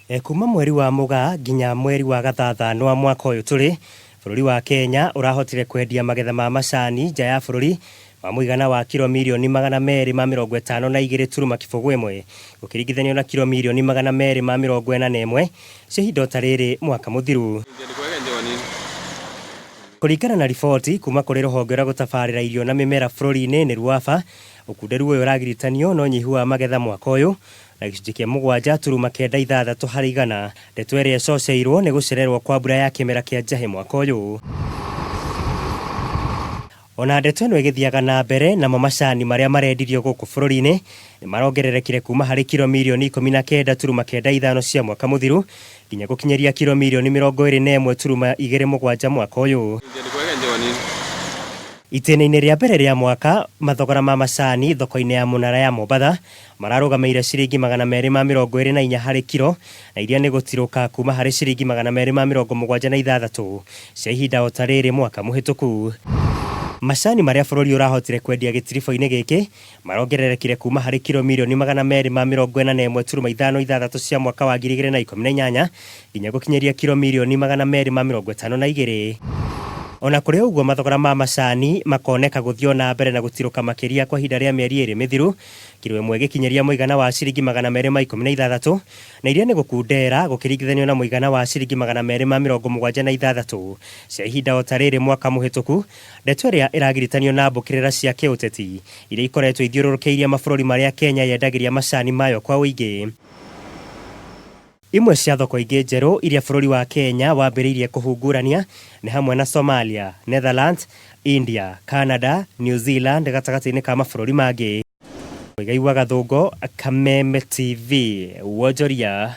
Kuma mweri wa Mugaa nginya mweri wa Gathathano wa mwaka uyu turi, bururi wa Kenya urahotire kwendia magetha ma macani nja ya bururi wa muigana wa kilo mirioni 252 turuma kibugu imwe gukiringithanio na kilo mirioni 241 cia ihinda ta riri mwaka muthiru. Kuringana na riboti kuma kuri ruhonge rwa gutabarira irio na mimera bururi-ini niruo ukunderu uragiritanio na unyihu wa magetha mwaka uyu na gicunji kia 7.6 harĩ igana. Ndeto ĩrĩa ĩcoceirwo nĩ gucererwo kwa mbura ya kimera kia njahi mwaka uyu. Ona ndeto ĩno ĩgĩthiaga na mbere namo macani marĩa marendirio guku bururi-ini nĩ marongererekire kuma harĩ kilo mirioni 19.95 cia mwaka muthiru nginya gukinyeria kilo mirioni 21.27 mwaka uyu. Itina-ini rĩa mbere rĩa mwaka mathogora ma macani thoko-ini ya Munara ya Mombasa mararugameire ciringi 224 harĩ kilo na iria nĩ gũtirũka kuma harĩ ciringi 276 cia ihinda o ta rĩrĩ mwaka mũhĩtũku. Macani marĩa bũrũri ũrahotire kwendia gĩtiribo-inĩ gĩkĩ marongererekire kuma harĩ kilo mirioni 241.56 cia mwaka wa 2018 nginya gũkinyeria kilo mirioni 252. Ona kuri uguo mathogora ma macani makoneka guthio na mbere na gutiruka makiria kwa ihinda rĩa mĩeri 2 mithiru, kilo ĩmwe gĩkinyeria muigana wa ciringi 216 na iria nĩ gukundera gukiringithanio na muigana wa ciringi 276 cia ihinda o ta rĩrĩ mwaka mũhĩtũku. Ndeto ĩrĩa ĩragiritanio na mbũkĩrĩra cia kĩũteti iria ikoretwo ithiũrũrũkĩirie mabũrũri marĩa Kenya yendagĩria macani mayo kwa ũingĩ. Imwe cia thoko ingĩ njerũ iria bũrũri wa Kenya wambĩrĩirie kũhungurania nĩ hamwe na Somalia, Netherlands, India, Canada, New Zealand gatagatĩ-inĩ ka mabũrũri mangĩ. Mũigai wa Gathũngo, Kameme TV, Wonjoria.